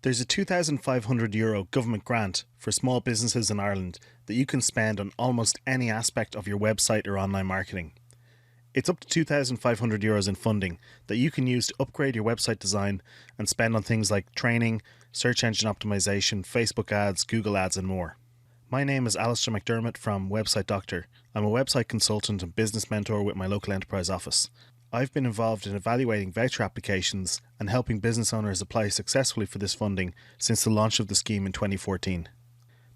There's a €2,500 government grant for small businesses in Ireland that you can spend on almost any aspect of your website or online marketing. It's up to €2,500 in funding that you can use to upgrade your website design and spend on things like training, search engine optimization, Facebook ads, Google ads and more. My name is Alistair McDermott from Website Doctor. I'm a website consultant and business mentor with my local enterprise office. I've been involved in evaluating voucher applications and helping business owners apply successfully for this funding since the launch of the scheme in 2014.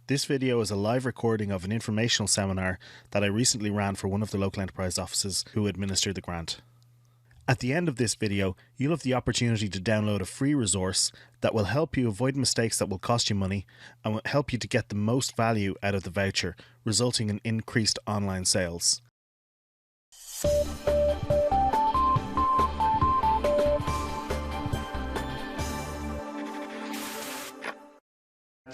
This video is a live recording of an informational seminar that I recently ran for one of the local enterprise offices who administer the grant. At the end of this video, you'll have the opportunity to download a free resource that will help you avoid mistakes that will cost you money and will help you to get the most value out of the voucher, resulting in increased online sales.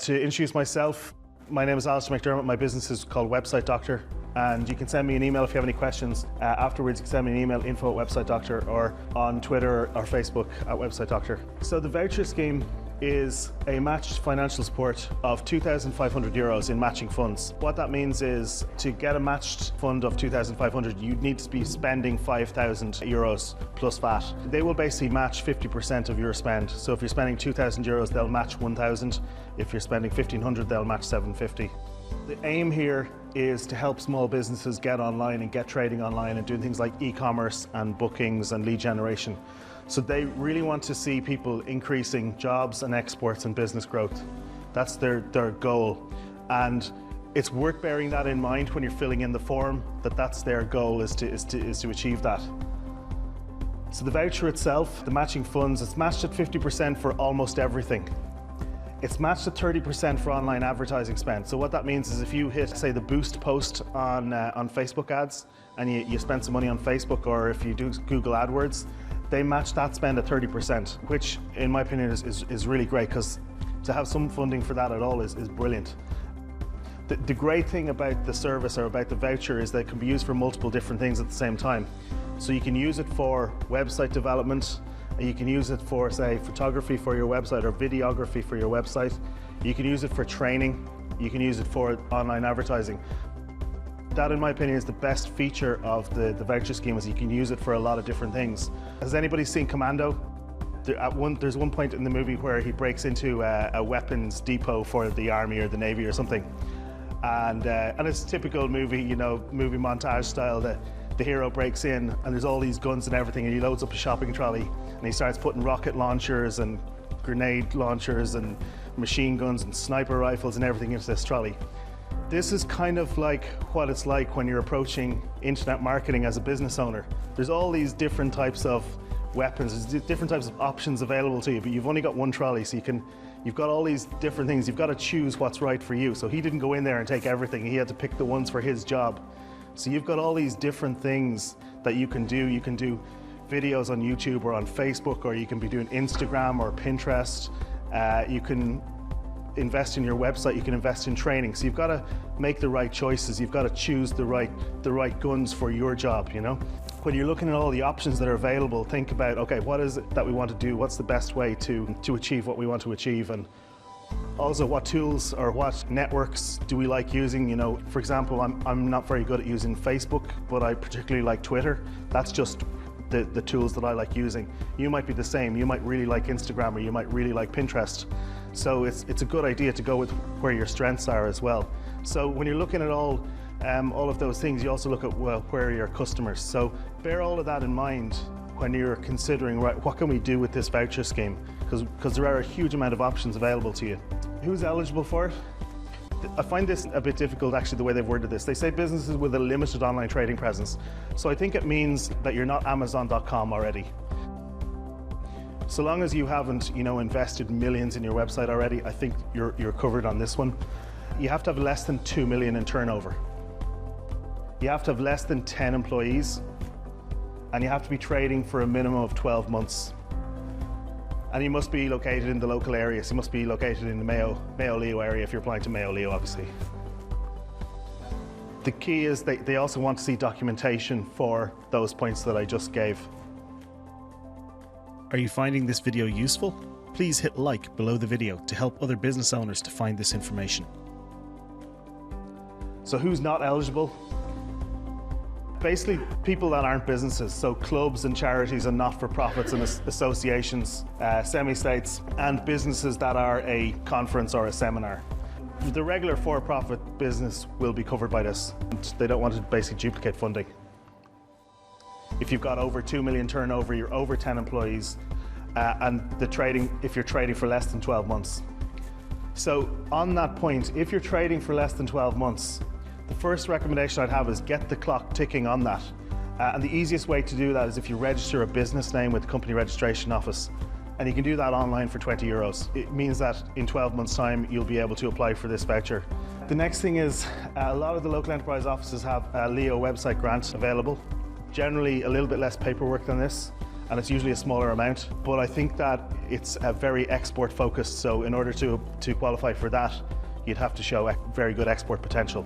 To introduce myself, my name is Alistair McDermott. My business is called Website Doctor, and you can send me an email if you have any questions. Afterwards, you can send me an email, info@websitedoctor, or on Twitter or Facebook @Website Doctor. So the voucher scheme is a matched financial support of €2,500 in matching funds. What that means is to get a matched fund of €2,500, you'd need to be spending €5,000 plus VAT. They will basically match 50% of your spend. So if you're spending €2,000, they'll match 1,000. If you're spending $1,500, they'll match $750. The aim here is to help small businesses get online and get trading online and doing things like e-commerce and bookings and lead generation. So they really want to see people increasing jobs and exports and business growth. That's their goal. And it's worth bearing that in mind when you're filling in the form, that's their goal is to achieve that. So the voucher itself, the matching funds, it's matched at 50% for almost everything. It's matched at 30% for online advertising spend. So what that means is if you hit, say, the boost post on Facebook ads and you spend some money on Facebook, or if you do Google AdWords, they match that spend at 30%, which in my opinion is really great, because to have some funding for that at all is brilliant. The great thing about the service or about the voucher is that it can be used for multiple different things at the same time. So you can use it for website development, you can use it for, say, photography for your website or videography for your website. You can use it for training, you can use it for online advertising. That, in my opinion, is the best feature of the voucher scheme, is you can use it for a lot of different things. Has anybody seen Commando? There's one point in the movie where he breaks into a weapons depot for the army or the navy or something. And it's typical movie, movie montage style. The hero breaks in and there's all these guns and everything, and he loads up a shopping trolley and he starts putting rocket launchers and grenade launchers and machine guns and sniper rifles and everything into this trolley. This is kind of like what it's like when you're approaching internet marketing as a business owner. There's all these different types of weapons, there's different types of options available to you, but you've only got one trolley, so you've got all these different things. You've got to choose what's right for you. So he didn't go in there and take everything. He had to pick the ones for his job. So you've got all these different things that you can do. You can do videos on YouTube or on Facebook, or you can be doing Instagram or Pinterest. You can invest in your website, you can invest in training. So you've got to make the right choices. You've got to choose the right guns for your job, When you're looking at all the options that are available, think about, okay, what is it that we want to do? What's the best way to achieve what we want to achieve? And also, what tools or what networks do we like using? For example, I'm not very good at using Facebook, but I particularly like Twitter. That's just the tools that I like using. You might be the same. You might really like Instagram, or you might really like Pinterest. So it's a good idea to go with where your strengths are as well. So when you're looking at all of those things, you also look at, well, where are your customers? So bear all of that in mind when you're considering, right, what can we do with this voucher scheme? Because there are a huge amount of options available to you. Who's eligible for it? I find this a bit difficult, actually, the way they've worded this. They say businesses with a limited online trading presence. So I think it means that you're not Amazon.com already. So long as you haven't, invested millions in your website already, I think you're covered on this one. You have to have less than 2 million in turnover. You have to have less than 10 employees, and you have to be trading for a minimum of 12 months. And you must be located in the local area. So you must be located in the Mayo-Leo area if you're applying to Mayo-Leo, obviously. The key is they also want to see documentation for those points that I just gave. Are you finding this video useful? please hit like below the video to help other business owners to find this information. So who's not eligible? Basically, people that aren't businesses, so clubs and charities and not-for-profits and associations, semi-states, and businesses that are a conference or a seminar. The regular for-profit business will be covered by this. They don't want to basically duplicate funding. If you've got over 2 million turnover, you're over 10 employees, and if you're trading for less than 12 months. So on that point, if you're trading for less than 12 months, the first recommendation I'd have is get the clock ticking on that. And the easiest way to do that is if you register a business name with the company registration office. And you can do that online for €20. It means that in 12 months' time, you'll be able to apply for this voucher. The next thing is a lot of the local enterprise offices have a Leo website grant available. Generally a little bit less paperwork than this, and it's usually a smaller amount. But I think that it's very export focused. So in order to qualify for that, you'd have to show very good export potential.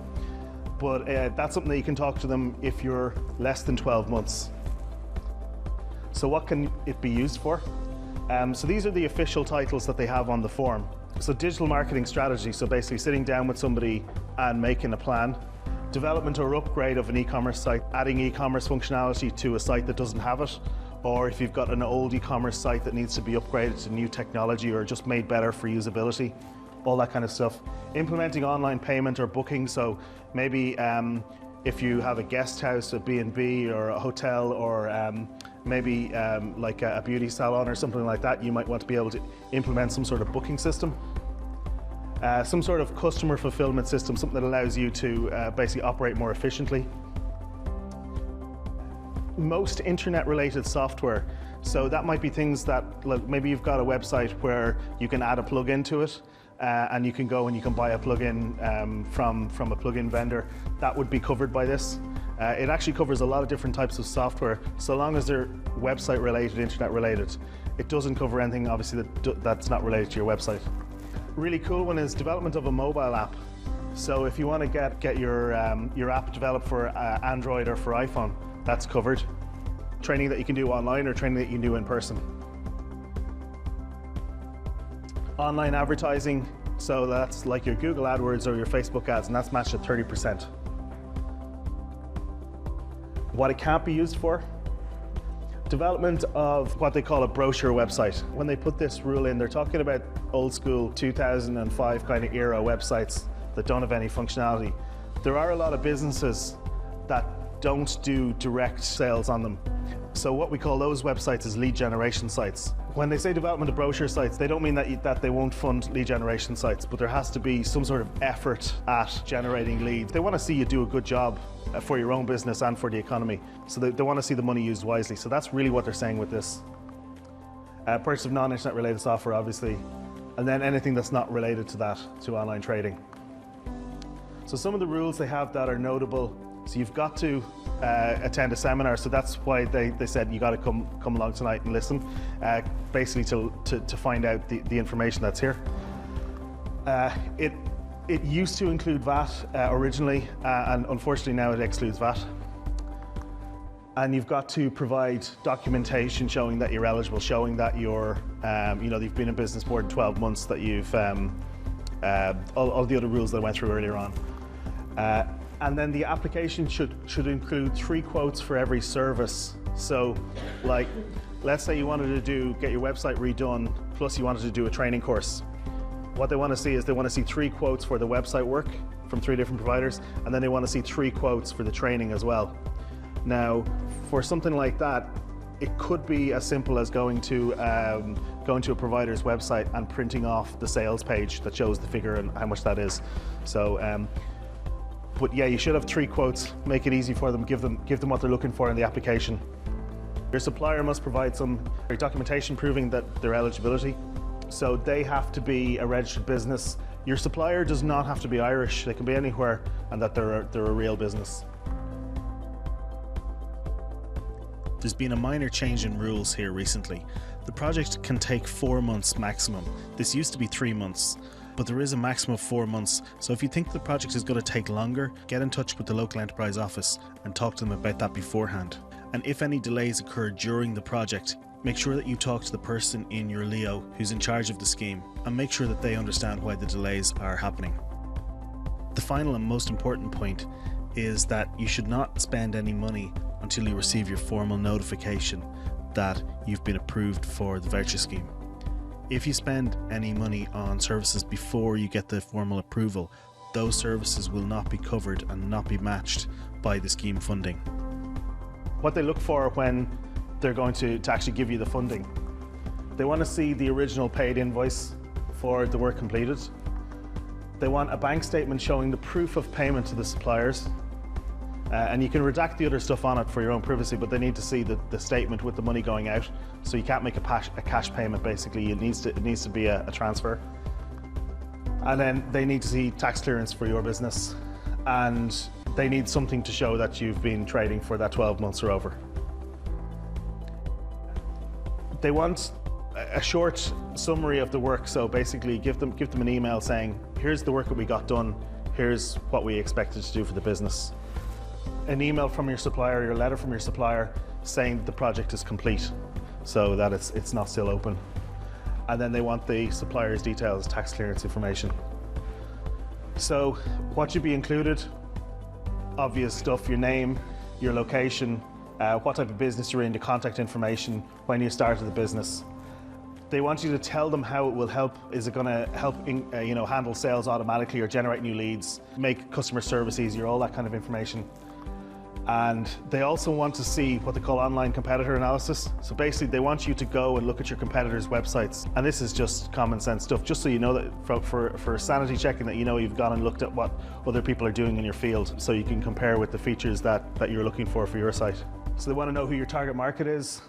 But that's something that you can talk to them if you're less than 12 months. So what can it be used for? So these are the official titles that they have on the form. So digital marketing strategy, so basically sitting down with somebody and making a plan. Development or upgrade of an e-commerce site, adding e-commerce functionality to a site that doesn't have it, or if you've got an old e-commerce site that needs to be upgraded to new technology or just made better for usability, all that kind of stuff. Implementing online payment or booking, so maybe if you have a guest house, a B&B or a hotel, or maybe like a beauty salon or something like that, you might want to be able to implement some sort of booking system. Some sort of customer fulfillment system, something that allows you to basically operate more efficiently. Most internet-related software, so that might be things that, like maybe you've got a website where you can add a plugin to it, and you can go and you can buy a plugin from a plugin vendor. That would be covered by this. It actually covers a lot of different types of software, so long as they're website related, internet related. It doesn't cover anything obviously that's not related to your website. Really cool one is development of a mobile app. So if you want to get your app developed for Android or for iPhone, that's covered. Training that you can do online or training that you can do in person. Online advertising, so that's like your Google AdWords or your Facebook ads, and that's matched at 30%. What it can't be used for? Development of what they call a brochure website. When they put this rule in, they're talking about old school 2005 kind of era websites that don't have any functionality. There are a lot of businesses that don't do direct sales on them. So what we call those websites is lead generation sites. When they say development of brochure sites, they don't mean that they won't fund lead generation sites, but there has to be some sort of effort at generating leads. They want to see you do a good job for your own business and for the economy. So they want to see the money used wisely. So that's really what they're saying with this. Purchase of non-internet related software, obviously, and then anything that's not related to that, to online trading. So some of the rules they have that are notable. So you've got to attend a seminar, so that's why they said you got to come along tonight and listen, basically to find out the information that's here. It used to include VAT originally, and unfortunately now it excludes VAT. And you've got to provide documentation showing that you're eligible, showing that you're, you've been in business more than 12 months, that you've all the other rules that I went through earlier on. And then the application should include 3 quotes for every service. So, like, let's say you wanted to get your website redone, plus you wanted to do a training course. What they want to see is they want to see 3 quotes for the website work from 3 different providers, and then they want to see 3 quotes for the training as well. Now, for something like that, it could be as simple as going to a provider's website and printing off the sales page that shows the figure and how much that is. So. But yeah, you should have 3 quotes, make it easy for them, give them what they're looking for in the application. Your supplier must provide some documentation proving that their eligibility. So they have to be a registered business. Your supplier does not have to be Irish, they can be anywhere, and that they're a real business. There's been a minor change in rules here recently. The project can take 4 months maximum. This used to be 3 months. But there is a maximum of 4 months, so if you think the project is going to take longer, get in touch with the local enterprise office and talk to them about that beforehand. And if any delays occur during the project, Make sure that you talk to the person in your Leo who's in charge of the scheme and make sure that they understand why the delays are happening. The final and most important point is that you should not spend any money until you receive your formal notification that you've been approved for the voucher scheme. If you spend any money on services before you get the formal approval, those services will not be covered and not be matched by the scheme funding. What they look for when they're going to actually give you the funding, they want to see the original paid invoice for the work completed. They want a bank statement showing the proof of payment to the suppliers. And you can redact the other stuff on it for your own privacy, but they need to see the statement with the money going out. So you can't make a cash payment, basically. It needs to be a transfer. And then they need to see tax clearance for your business. And they need something to show that you've been trading for that 12 months or over. They want a short summary of the work. So basically give them an email saying, here's the work that we got done. Here's what we expected to do for the business. An email from your supplier, your letter from your supplier saying that the project is complete so that it's not still open. And then they want the supplier's details, tax clearance information. So what should be included? Obvious stuff, your name, your location, what type of business you're in, the contact information, when you started the business. They want you to tell them how it will help. Is it going to help handle sales automatically or generate new leads, make customer service easier, all that kind of information. And they also want to see what they call online competitor analysis. So basically they want you to go and look at your competitors' websites. And this is just common sense stuff, just so you know that for sanity checking, that you know you've gone and looked at what other people are doing in your field, so you can compare with the features that you're looking for your site. So they want to know who your target market is,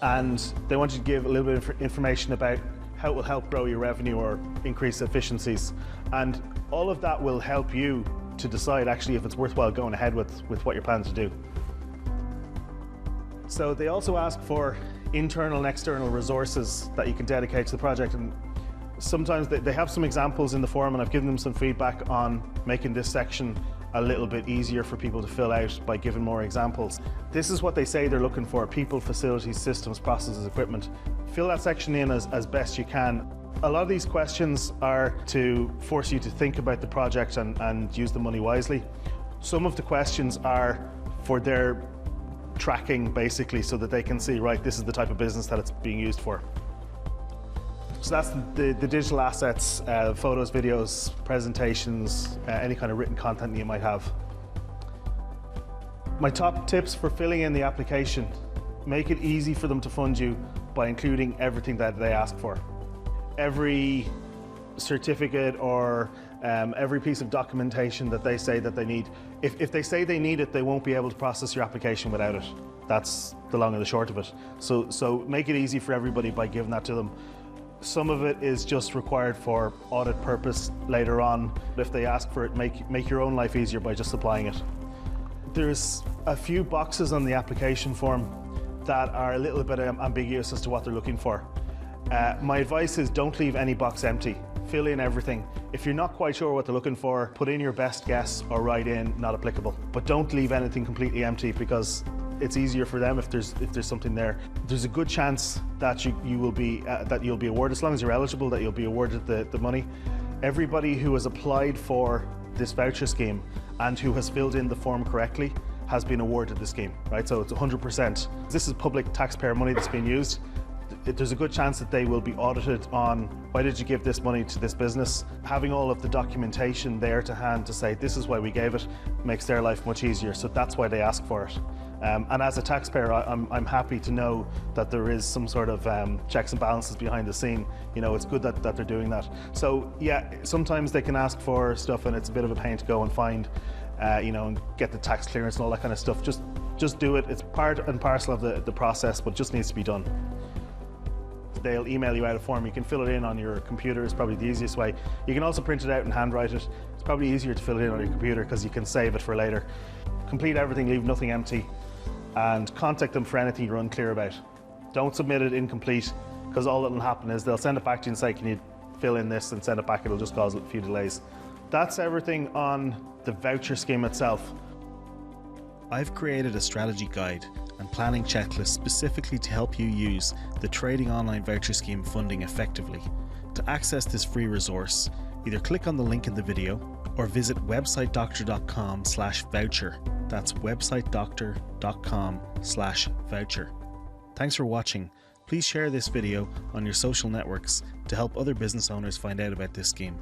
and they want you to give a little bit of information about how it will help grow your revenue or increase efficiencies. And all of that will help you to decide actually if it's worthwhile going ahead with what you're planning to do. So they also ask for internal and external resources that you can dedicate to the project. And sometimes they have some examples in the form, and I've given them some feedback on making this section a little bit easier for people to fill out by giving more examples. This is what they say they're looking for: people, facilities, systems, processes, equipment. Fill that section in as best you can. A lot of these questions are to force you to think about the project and use the money wisely. Some of the questions are for their tracking, basically, so that they can see, right, this is the type of business that it's being used for. So that's the digital assets, photos, videos, presentations, any kind of written content that you might have. My top tips for filling in the application: make it easy for them to fund you by including everything that they ask for. Every certificate or every piece of documentation that they say that they need. If they say they need it, they won't be able to process your application without it. That's the long and the short of it. So make it easy for everybody by giving that to them. Some of it is just required for audit purpose later on. If they ask for it, make your own life easier by just supplying it. There's a few boxes on the application form that are a little bit ambiguous as to what they're looking for. My advice is don't leave any box empty. Fill in everything. If you're not quite sure what they're looking for, put in your best guess or write in not applicable. But don't leave anything completely empty, because it's easier for them if there's something there. There's a good chance that you'll be awarded, as long as you're eligible, that you'll be awarded the money. Everybody who has applied for this voucher scheme and who has filled in the form correctly has been awarded the scheme, right? So it's 100%. This is public taxpayer money that's being used. There's a good chance that they will be audited on why did you give this money to this business. Having all of the documentation there to hand to say this is why we gave it makes their life much easier. So that's why they ask for it. And as a taxpayer, I'm happy to know that there is some sort of checks and balances behind the scene. You know, it's good that they're doing that. So yeah, sometimes they can ask for stuff and it's a bit of a pain to go and find, and get the tax clearance and all that kind of stuff. Just do it. It's part and parcel of the process, but just needs to be done. They'll email you out a form. You can fill it in on your computer, is probably the easiest way. You can also print it out and handwrite it. It's probably easier to fill it in on your computer because you can save it for later. Complete everything, leave nothing empty, and contact them for anything you're unclear about. Don't submit it incomplete, because all that will happen is they'll send it back to you and say, can you fill in this, and send it back. It'll just cause a few delays. That's everything on the voucher scheme itself. I've created a strategy guide and planning checklists specifically to help you use the Trading Online Voucher Scheme funding effectively. To access this free resource, either click on the link in the video or visit websitedoctor.com/voucher. That's websitedoctor.com/voucher. Thanks for watching. Please share this video on your social networks to help other business owners find out about this scheme.